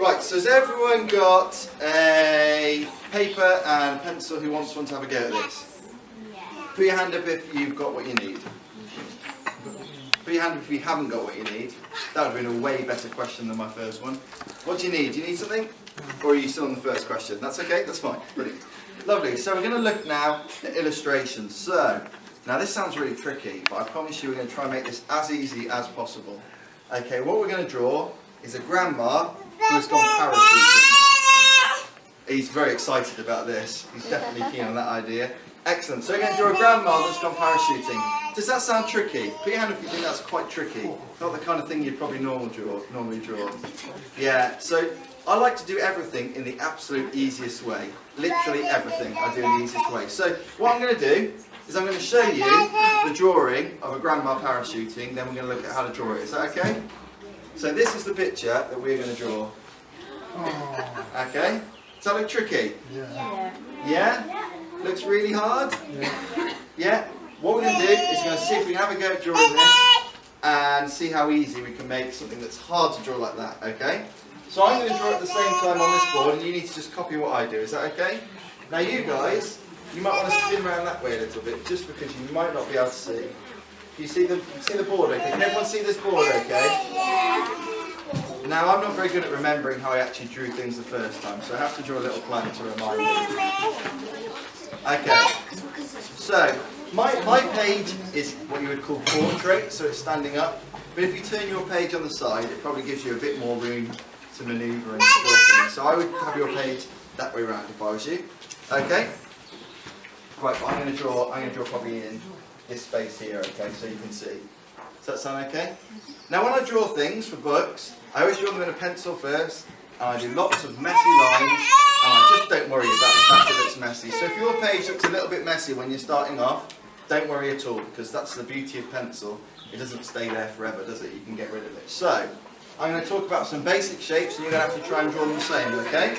Right, so has everyone got a paper and a pencil who wants one to have a go at this? Put your hand up if you've got what you need. Put your hand up if you haven't got what you need. That would have been a way better question than my first one. What do you need? Do you need something? Or are you still on the first question? That's okay, that's fine. Brilliant. Lovely, so we're going to look now at illustrations. So, now this sounds really tricky, but I promise you we're going to try and make this as easy as possible. Okay, what we're going to draw is a grandma who has gone parachuting. He's very excited about this. He's definitely keen on that idea. Excellent. So we're going to draw a grandma that's gone parachuting. Does that sound tricky? Put your hand up if you think that's quite tricky. Not the kind of thing you'd probably normally draw. Yeah, so I like to do everything in the absolute easiest way. Literally everything I do in the easiest way. So what I'm going to do is I'm going to show you the drawing of a grandma parachuting, then we're going to look at how to draw it. Is that okay? So this is the picture that we're going to draw. Okay? Does that look tricky? Yeah. Yeah? Looks really hard? Yeah? What we're going to do is we're going to see if we can have a go at drawing this and see how easy we can make something that's hard to draw like that, okay? So I'm going to draw at the same time on this board and you need to just copy what I do, is that okay? Now you guys, you might want to spin around that way a little bit just because you might not be able to see. Do you see the board okay? Can everyone see this board okay? Now I'm not very good at remembering how I actually drew things the first time, so I have to draw a little plan to remind me. Okay, so my page is what you would call portrait, so it's standing up. But if you turn your page on the side, it probably gives you a bit more room to manoeuvre and draw things. So I would have your page that way around if I was you. Okay? Right, but I'm going to draw probably in this space here, okay, so you can see. Does that sound okay? Now when I draw things for books, I always draw them in a pencil first, and I do lots of messy lines, and I just don't worry about the fact that it's messy. So if your page looks a little bit messy when you're starting off, don't worry at all, because that's the beauty of pencil. It doesn't stay there forever, does it? You can get rid of it. So, I'm going to talk about some basic shapes, and you're going to have to try and draw them the same, okay?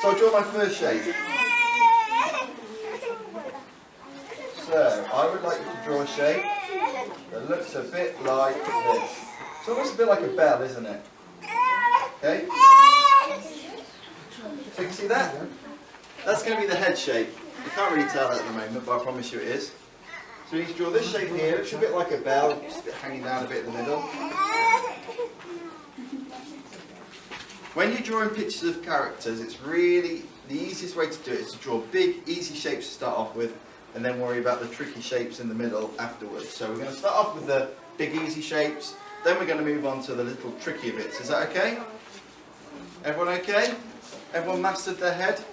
So I'll draw my first shape. So, I would like you to draw a shape that looks a bit like this. It's almost a bit like a bell, isn't it? Okay? So you can see that? That's going to be the head shape. You can't really tell that at the moment, but I promise you it is. So we need to draw this shape here. It's a bit like a bell, just a bit hanging down a bit in the middle. When you're drawing pictures of characters, it's really, the easiest way to do it is to draw big, easy shapes to start off with, and then worry about the tricky shapes in the middle afterwards. So we're going to start off with the big, easy shapes, then we're going to move on to the little trickier bits. Is that okay? Everyone okay? Everyone mastered their head?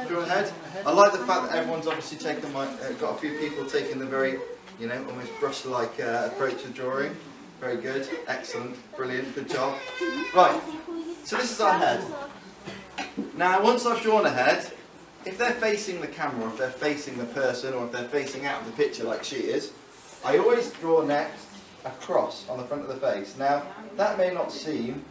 Draw a head? I like the fact that everyone's obviously taken got a few people taking the very, almost brush-like approach to drawing. Very good, excellent, brilliant, good job. Right, so this is our head. Now, once I've drawn a head, if they're facing the camera, or if they're facing the person, or if they're facing out of the picture like she is, I always draw next a cross on the front of the face. Now, that may not seem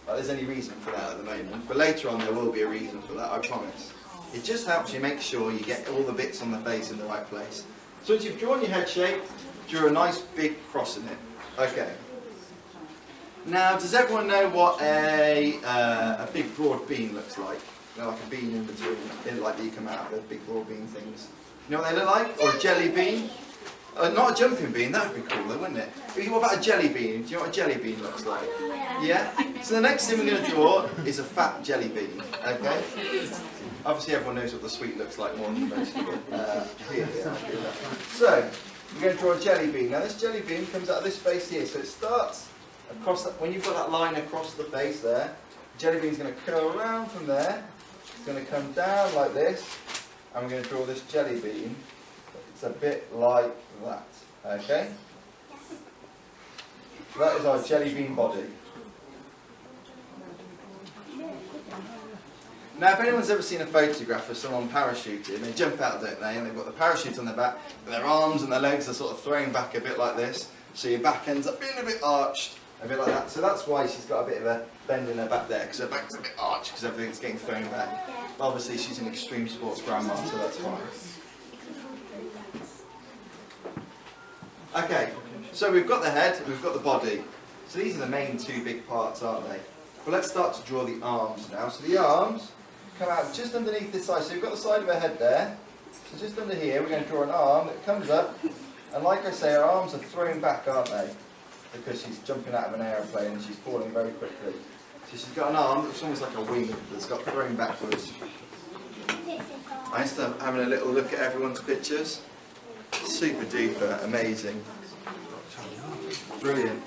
like there's any reason for that at the moment, but later on there will be a reason for that, I promise. It just helps you make sure you get all the bits on the face in the right place. So once you've drawn your head shape, draw a nice big cross in it. Okay. Now, does everyone know what a big broad bean looks like? Like a bean in between, like that you come out of the big broad bean things. You know what they look like? Or a jelly bean? Not a jumping bean, that would be cool though, wouldn't it? What about a jelly bean? Do you know what a jelly bean looks like? Yeah? So the next thing we're going to draw is a fat jelly bean, okay? Obviously everyone knows what the sweet looks like more than most people. Here. So, we're going to draw a jelly bean. Now this jelly bean comes out of this space here, so it starts across that, when you've got that line across the face there, the jelly bean's going to curl around from there, it's going to come down like this, and we're going to draw this jelly bean. It's a bit like that, okay? So that is our jelly bean body. Now, if anyone's ever seen a photograph of someone parachuting, they jump out, don't they? And they've got the parachute on their back, and their arms and their legs are sort of thrown back a bit like this. So your back ends up being a bit arched, a bit like that. So that's why she's got a bit of a bend in her back there, because her back's a bit arched, because everything's getting thrown back. But obviously, she's an extreme sports grandma, so that's fine. Okay, so we've got the head, we've got the body. So these are the main two big parts, aren't they? Well, let's start to draw the arms now. So the arms come out just underneath this side. So you've got the side of her head there. So just under here, we're going to draw an arm that comes up. And like I say, her arms are thrown back, aren't they? Because she's jumping out of an aeroplane and she's falling very quickly. So she's got an arm that's almost like a wing that's got thrown backwards. I start having a little look at everyone's pictures. Super duper amazing. Brilliant.